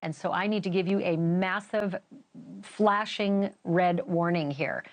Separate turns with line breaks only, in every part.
And so I need to give you a massive flashing red warning here.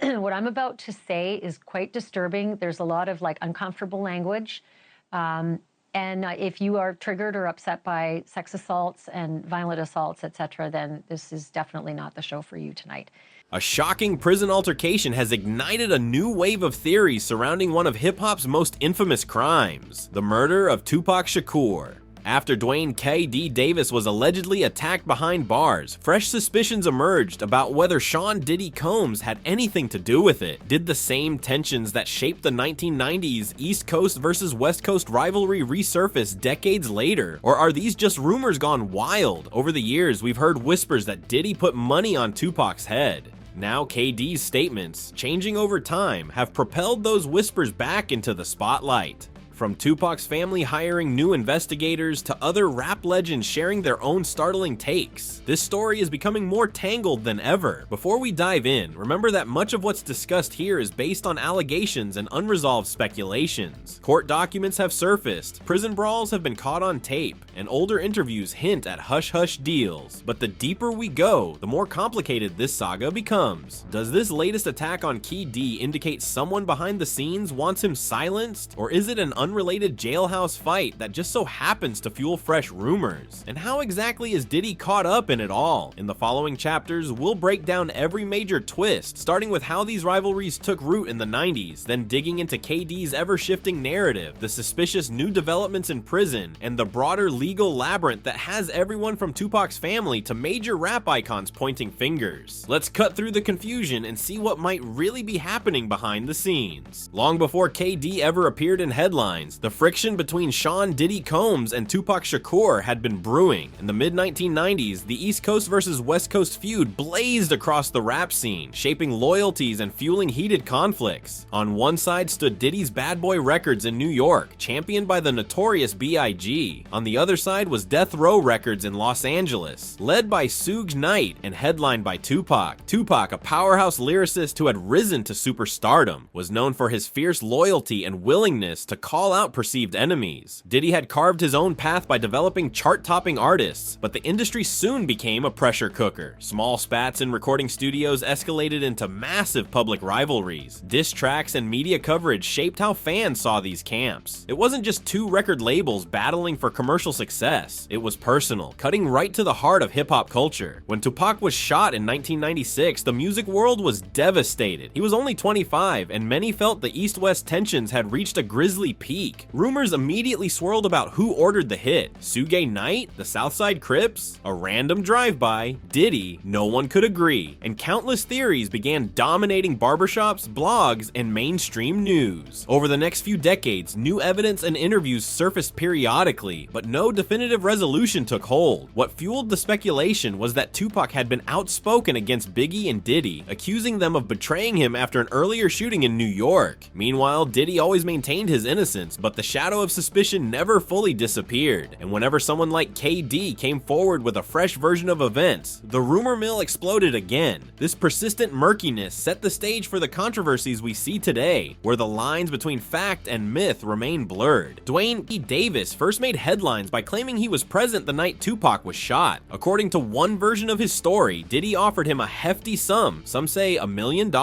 What I'm about to say is quite disturbing. There's a lot of like uncomfortable language. And if you are triggered or upset by sex assaults and violent assaults, etc., then this is definitely not the show for you tonight.
A shocking prison altercation has ignited a new wave of theories surrounding one of hip-hop's most infamous crimes, the murder of Tupac Shakur. After Dwayne K.D. Davis was allegedly attacked behind bars, fresh suspicions emerged about whether Sean Diddy Combs had anything to do with it. Did the same tensions that shaped the 1990s East Coast versus West Coast rivalry resurface decades later? Or are these just rumors gone wild? Over the years, we've heard whispers that Diddy put money on Tupac's head. Now KD's statements, changing over time, have propelled those whispers back into the spotlight. From Tupac's family hiring new investigators to other rap legends sharing their own startling takes, this story is becoming more tangled than ever. Before we dive in, remember that much of what's discussed here is based on allegations and unresolved speculations. Court documents have surfaced, prison brawls have been caught on tape, and older interviews hint at hush-hush deals. But the deeper we go, the more complicated this saga becomes. Does this latest attack on Key D indicate someone behind the scenes wants him silenced, or is it an unrelated jailhouse fight that just so happens to fuel fresh rumors? And how exactly is Diddy caught up in it all? In the following chapters, we'll break down every major twist, starting with how these rivalries took root in the 90s, then digging into KD's ever-shifting narrative, the suspicious new developments in prison, and the broader legal labyrinth that has everyone from Tupac's family to major rap icons pointing fingers. Let's cut through the confusion and see what might really be happening behind the scenes. Long before KD ever appeared in headlines, the friction between Sean Diddy Combs and Tupac Shakur had been brewing. In the mid-1990s, the East Coast versus West Coast feud blazed across the rap scene, shaping loyalties and fueling heated conflicts. On one side stood Diddy's Bad Boy Records in New York, championed by the notorious B.I.G. On the other side was Death Row Records in Los Angeles, led by Suge Knight and headlined by Tupac. Tupac, a powerhouse lyricist who had risen to superstardom, was known for his fierce loyalty and willingness to call out perceived enemies. Diddy had carved his own path by developing chart-topping artists, but the industry soon became a pressure cooker. Small spats in recording studios escalated into massive public rivalries. Diss tracks and media coverage shaped how fans saw these camps. It wasn't just two record labels battling for commercial success. It was personal, cutting right to the heart of hip-hop culture. When Tupac was shot in 1996, the music world was devastated. He was only 25, and many felt the East-West tensions had reached a grisly peak. Rumors immediately swirled about who ordered the hit. Suge Knight? The Southside Crips? A random drive-by? Diddy? No one could agree. And countless theories began dominating barbershops, blogs, and mainstream news. Over the next few decades, new evidence and interviews surfaced periodically, but no definitive resolution took hold. What fueled the speculation was that Tupac had been outspoken against Biggie and Diddy, accusing them of betraying him after an earlier shooting in New York. Meanwhile, Diddy always maintained his innocence, but the shadow of suspicion never fully disappeared. And whenever someone like KD came forward with a fresh version of events, the rumor mill exploded again. This persistent murkiness set the stage for the controversies we see today, where the lines between fact and myth remain blurred. Dwayne E. Davis first made headlines by claiming he was present the night Tupac was shot. According to one version of his story, Diddy offered him a hefty sum, some say $1 million,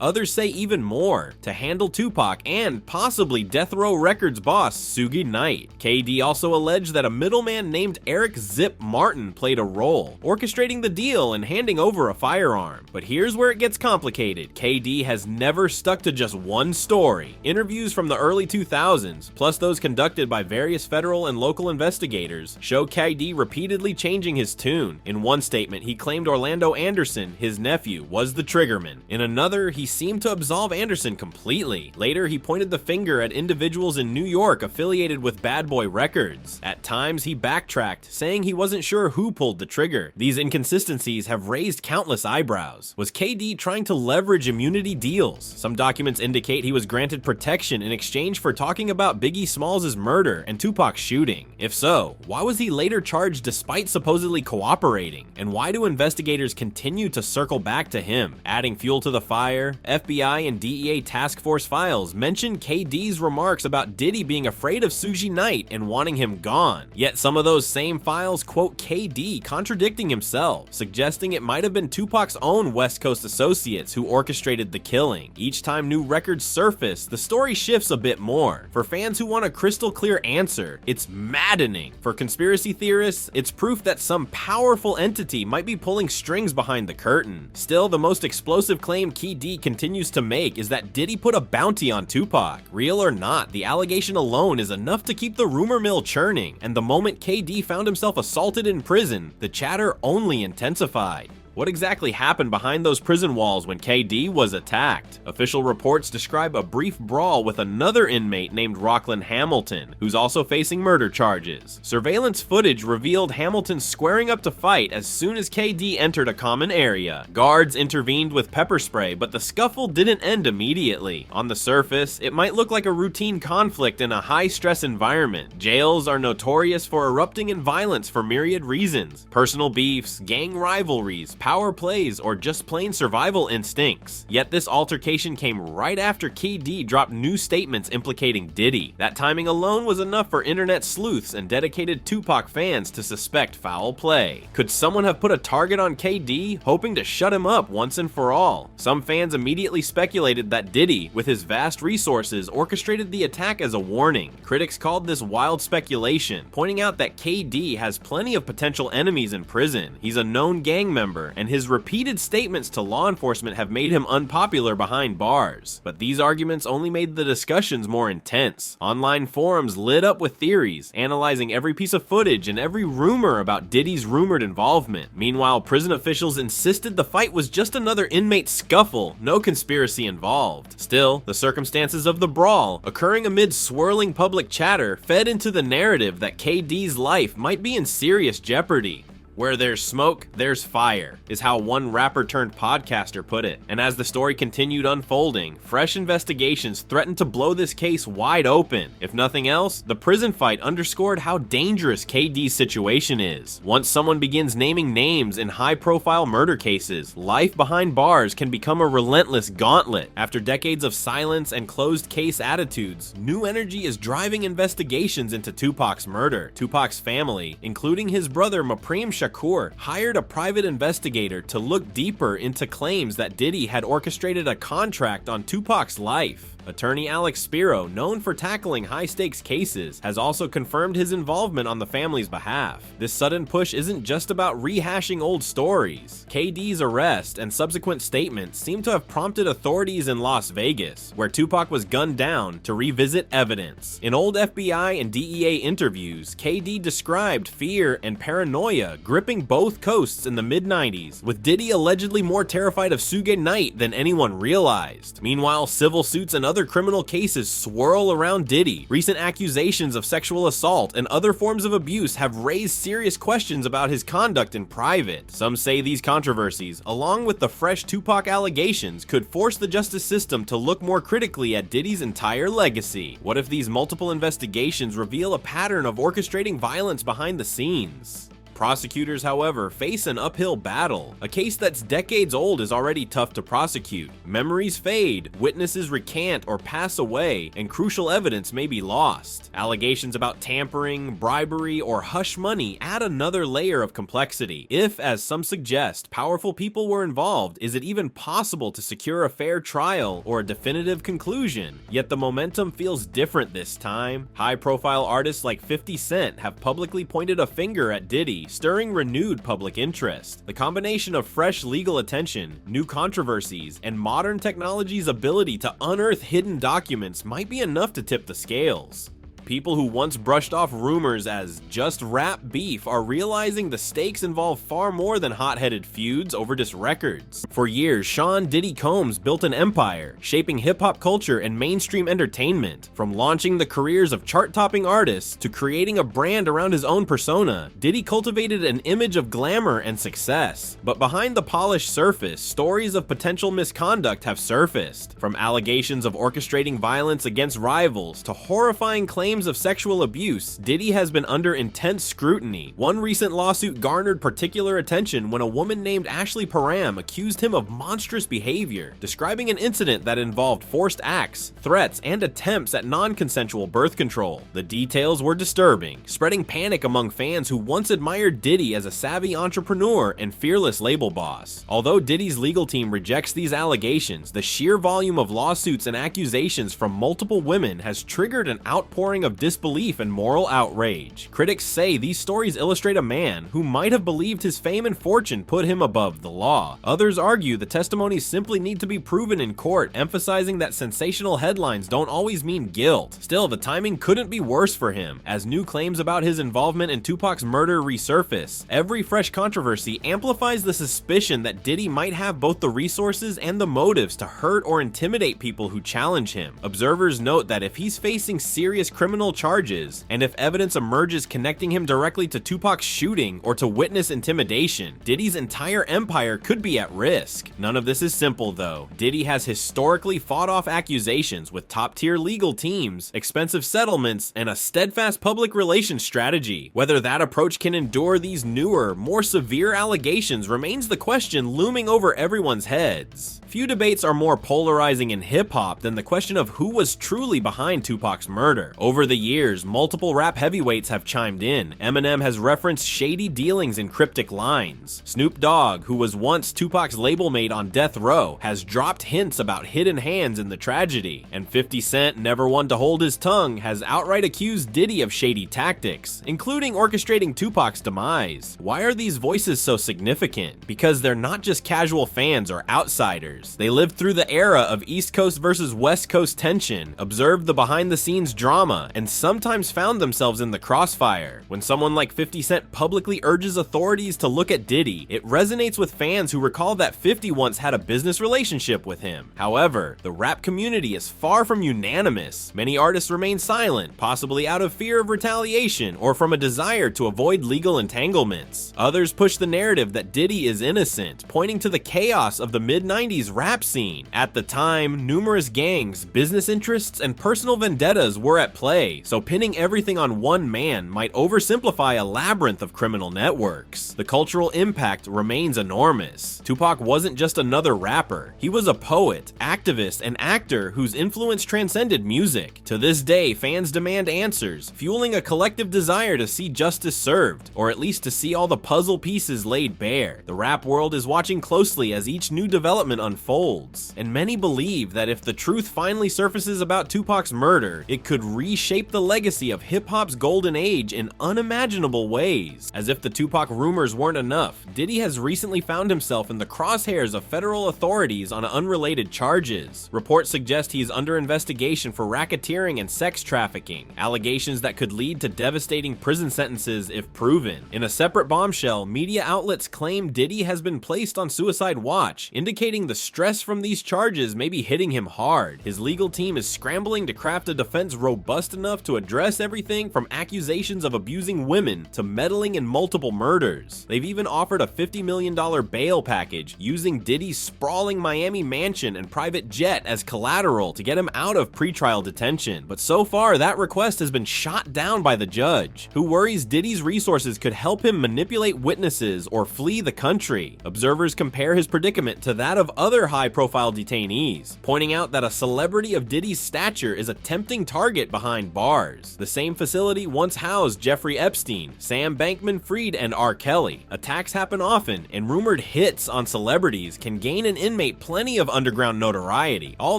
others say even more, to handle Tupac and possibly Death Row Records boss Suge Knight. KD also alleged that a middleman named Eric Zip Martin played a role, orchestrating the deal and handing over a firearm. But here's where it gets complicated. KD has never stuck to just one story. Interviews from the early 2000s, plus those conducted by various federal and local investigators, show KD repeatedly changing his tune. In one statement, he claimed Orlando Anderson, his nephew, was the triggerman. In another, he seemed to absolve Anderson completely. Later, he pointed the finger at individuals in New York affiliated with Bad Boy Records. At times, he backtracked, saying he wasn't sure who pulled the trigger. These inconsistencies have raised countless eyebrows. Was KD trying to leverage immunity deals? Some documents indicate he was granted protection in exchange for talking about Biggie Smalls' murder and Tupac's shooting. If so, why was he later charged despite supposedly cooperating? And why do investigators continue to circle back to him? Adding fuel to the fire, FBI and DEA task force files mention KD's remarks about about Diddy being afraid of Suge Knight and wanting him gone. Yet some of those same files quote KD contradicting himself, suggesting it might have been Tupac's own West Coast associates who orchestrated the killing. Each time new records surface, the story shifts a bit more. For fans who want a crystal clear answer, it's maddening. For conspiracy theorists, it's proof that some powerful entity might be pulling strings behind the curtain. Still, the most explosive claim KD continues to make is that Diddy put a bounty on Tupac. Real or not, the allegation alone is enough to keep the rumor mill churning, and the moment KD found himself assaulted in prison, the chatter only intensified. What exactly happened behind those prison walls when KD was attacked? Official reports describe a brief brawl with another inmate named Rockland Hamilton, who's also facing murder charges. Surveillance footage revealed Hamilton squaring up to fight as soon as KD entered a common area. Guards intervened with pepper spray, but the scuffle didn't end immediately. On the surface, it might look like a routine conflict in a high-stress environment. Jails are notorious for erupting in violence for myriad reasons: personal beefs, gang rivalries, power plays, or just plain survival instincts. Yet this altercation came right after KD dropped new statements implicating Diddy. That timing alone was enough for internet sleuths and dedicated Tupac fans to suspect foul play. Could someone have put a target on KD, hoping to shut him up once and for all? Some fans immediately speculated that Diddy, with his vast resources, orchestrated the attack as a warning. Critics called this wild speculation, pointing out that KD has plenty of potential enemies in prison. He's a known gang member, and his repeated statements to law enforcement have made him unpopular behind bars. But these arguments only made the discussions more intense. Online forums lit up with theories, analyzing every piece of footage and every rumor about Diddy's rumored involvement. Meanwhile, prison officials insisted the fight was just another inmate scuffle, no conspiracy involved. Still, the circumstances of the brawl, occurring amid swirling public chatter, fed into the narrative that KD's life might be in serious jeopardy. Where there's smoke, there's fire, is how one rapper turned podcaster put it. And as the story continued unfolding, fresh investigations threatened to blow this case wide open. If nothing else, the prison fight underscored how dangerous KD's situation is. Once someone begins naming names in high-profile murder cases, life behind bars can become a relentless gauntlet. After decades of silence and closed case attitudes, new energy is driving investigations into Tupac's murder. Tupac's family, including his brother Tupac Shakur, hired a private investigator to look deeper into claims that Diddy had orchestrated a contract on Tupac's life. Attorney Alex Spiro, known for tackling high-stakes cases, has also confirmed his involvement on the family's behalf. This sudden push isn't just about rehashing old stories. KD's arrest and subsequent statements seem to have prompted authorities in Las Vegas, where Tupac was gunned down, to revisit evidence. In old FBI and DEA interviews, KD described fear and paranoia gripping both coasts in the mid-90s, with Diddy allegedly more terrified of Suge Knight than anyone realized. Meanwhile, civil suits and other criminal cases swirl around Diddy. Recent accusations of sexual assault and other forms of abuse have raised serious questions about his conduct in private. Some say these controversies, along with the fresh Tupac allegations, could force the justice system to look more critically at Diddy's entire legacy. What if these multiple investigations reveal a pattern of orchestrating violence behind the scenes? Prosecutors, however, face an uphill battle. A case that's decades old is already tough to prosecute. Memories fade, witnesses recant or pass away, and crucial evidence may be lost. Allegations about tampering, bribery, or hush money add another layer of complexity. If, as some suggest, powerful people were involved, is it even possible to secure a fair trial or a definitive conclusion? Yet the momentum feels different this time. High-profile artists like 50 Cent have publicly pointed a finger at Diddy, stirring renewed public interest. The combination of fresh legal attention, new controversies, and modern technology's ability to unearth hidden documents might be enough to tip the scales. People who once brushed off rumors as just rap beef are realizing the stakes involve far more than hot-headed feuds over just records. For years, Sean Diddy Combs built an empire, shaping hip-hop culture and mainstream entertainment. From launching the careers of chart-topping artists to creating a brand around his own persona, Diddy cultivated an image of glamour and success. But behind the polished surface, stories of potential misconduct have surfaced. From allegations of orchestrating violence against rivals to horrifying claims claims of sexual abuse, Diddy has been under intense scrutiny. One recent lawsuit garnered particular attention when a woman named Ashley Param accused him of monstrous behavior, describing an incident that involved forced acts, threats, and attempts at non-consensual birth control. The details were disturbing, spreading panic among fans who once admired Diddy as a savvy entrepreneur and fearless label boss. Although Diddy's legal team rejects these allegations, the sheer volume of lawsuits and accusations from multiple women has triggered an outpouring of disbelief and moral outrage. Critics say these stories illustrate a man who might have believed his fame and fortune put him above the law. Others argue the testimonies simply need to be proven in court, emphasizing that sensational headlines don't always mean guilt. Still, the timing couldn't be worse for him, as new claims about his involvement in Tupac's murder resurface. Every fresh controversy amplifies the suspicion that Diddy might have both the resources and the motives to hurt or intimidate people who challenge him. Observers note that if he's facing serious criminal charges, and if evidence emerges connecting him directly to Tupac's shooting or to witness intimidation, Diddy's entire empire could be at risk. None of this is simple though. Diddy has historically fought off accusations with top-tier legal teams, expensive settlements, and a steadfast public relations strategy. Whether that approach can endure these newer, more severe allegations remains the question looming over everyone's heads. Few debates are more polarizing in hip-hop than the question of who was truly behind Tupac's murder. Over the years, multiple rap heavyweights have chimed in. Eminem has referenced shady dealings in cryptic lines. Snoop Dogg, who was once Tupac's label mate on death row, has dropped hints about hidden hands in the tragedy. And 50 Cent, never one to hold his tongue, has outright accused Diddy of shady tactics, including orchestrating Tupac's demise. Why are these voices so significant? Because they're not just casual fans or outsiders. They lived through the era of East Coast versus West Coast tension, observed the behind-the-scenes drama, and sometimes found themselves in the crossfire. When someone like 50 Cent publicly urges authorities to look at Diddy, it resonates with fans who recall that 50 once had a business relationship with him. However, the rap community is far from unanimous. Many artists remain silent, possibly out of fear of retaliation or from a desire to avoid legal entanglements. Others push the narrative that Diddy is innocent, pointing to the chaos of the mid-90s rap scene. At the time, numerous gangs, business interests, and personal vendettas were at play, so pinning everything on one man might oversimplify a labyrinth of criminal networks. The cultural impact remains enormous. Tupac wasn't just another rapper. He was a poet, activist, and actor whose influence transcended music. To this day, fans demand answers, fueling a collective desire to see justice served, or at least to see all the puzzle pieces laid bare. The rap world is watching closely as each new development unfolds, and many believe that if the truth finally surfaces about Tupac's murder, it could reshape the legacy of hip-hop's golden age in unimaginable ways. As if the Tupac rumors weren't enough, Diddy has recently found himself in the crosshairs of federal authorities on unrelated charges. Reports suggest he's under investigation for racketeering and sex trafficking, allegations that could lead to devastating prison sentences if proven. In a separate bombshell, media outlets claim Diddy has been placed on suicide watch, indicating the stress from these charges may be hitting him hard. His legal team is scrambling to craft a defense robust enough to address everything from accusations of abusing women to meddling in multiple murders. They've even offered a $50 million bail package, using Diddy's sprawling Miami mansion and private jet as collateral to get him out of pretrial detention. But so far, that request has been shot down by the judge, who worries Diddy's resources could help him manipulate witnesses or flee the country. Observers compare his predicament to that of other high-profile detainees, pointing out that a celebrity of Diddy's stature is a tempting target behind bars. The same facility once housed Jeffrey Epstein, Sam Bankman-Fried, and R. Kelly. Attacks happen often, and rumored hits on celebrities can gain an inmate plenty of underground notoriety. All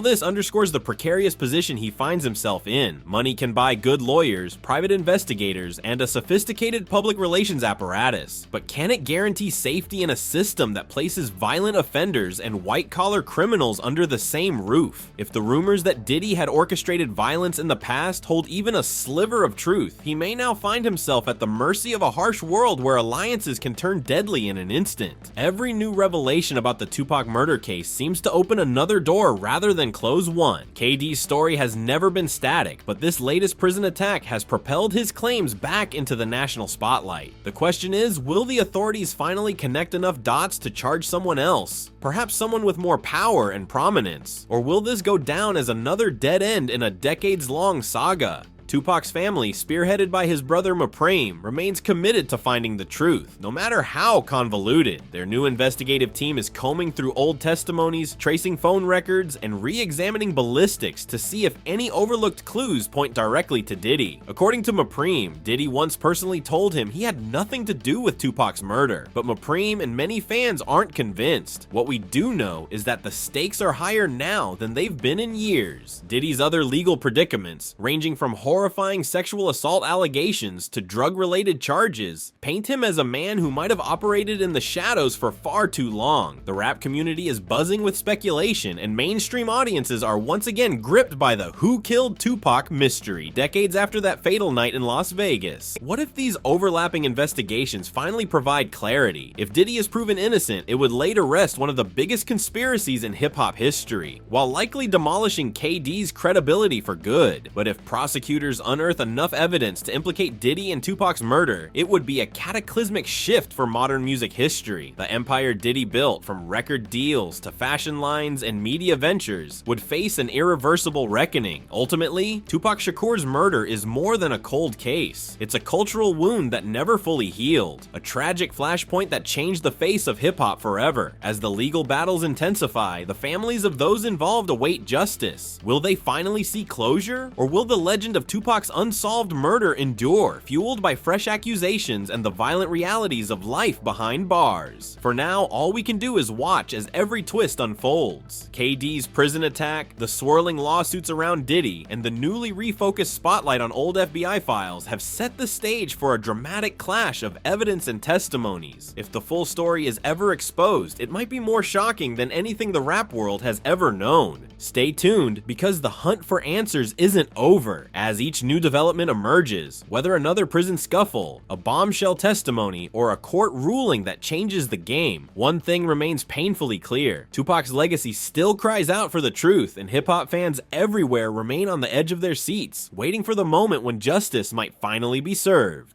this underscores the precarious position he finds himself in. Money can buy good lawyers, private investigators, and a sophisticated public relations apparatus. But can it guarantee safety in a system that places violent offenders and white-collar criminals under the same roof? If the rumors that Diddy had orchestrated violence in the past hold even a sliver of truth, he may now find himself at the mercy of a harsh world where alliances can turn deadly in an instant. Every new revelation about the Tupac murder case seems to open another door rather than close one. KD's story has never been static, but this latest prison attack has propelled his claims back into the national spotlight. The question is, will the authorities finally connect enough dots to charge someone else? Perhaps someone with more power and prominence? Or will this go down as another dead end in a decades-long saga? Tupac's family, spearheaded by his brother Murd3r, remains committed to finding the truth, no matter how convoluted. Their new investigative team is combing through old testimonies, tracing phone records, and re-examining ballistics to see if any overlooked clues point directly to Diddy. According to Murd3r, Diddy once personally told him he had nothing to do with Tupac's murder, but Murd3r and many fans aren't convinced. What we do know is that the stakes are higher now than they've been in years. Diddy's other legal predicaments, ranging from horrifying sexual assault allegations to drug-related charges, paint him as a man who might have operated in the shadows for far too long. The rap community is buzzing with speculation, and mainstream audiences are once again gripped by the "Who Killed Tupac" mystery, decades after that fatal night in Las Vegas. What if these overlapping investigations finally provide clarity? If Diddy is proven innocent, it would lay to rest one of the biggest conspiracies in hip-hop history, while likely demolishing KD's credibility for good. But if prosecutors unearth enough evidence to implicate Diddy in Tupac's murder, it would be a cataclysmic shift for modern music history. The empire Diddy built, from record deals to fashion lines and media ventures, would face an irreversible reckoning. Ultimately, Tupac Shakur's murder is more than a cold case. It's a cultural wound that never fully healed, a tragic flashpoint that changed the face of hip-hop forever. As the legal battles intensify, the families of those involved await justice. Will they finally see closure? Or will the legend of Tupac's unsolved murder endure, fueled by fresh accusations and the violent realities of life behind bars? For now, all we can do is watch as every twist unfolds. KD's prison attack, the swirling lawsuits around Diddy, and the newly refocused spotlight on old FBI files have set the stage for a dramatic clash of evidence and testimonies. If the full story is ever exposed, it might be more shocking than anything the rap world has ever known. Stay tuned, because the hunt for answers isn't over. As each new development emerges, whether another prison scuffle, a bombshell testimony, or a court ruling that changes the game, one thing remains painfully clear: Tupac's legacy still cries out for the truth, and hip-hop fans everywhere remain on the edge of their seats, waiting for the moment when justice might finally be served.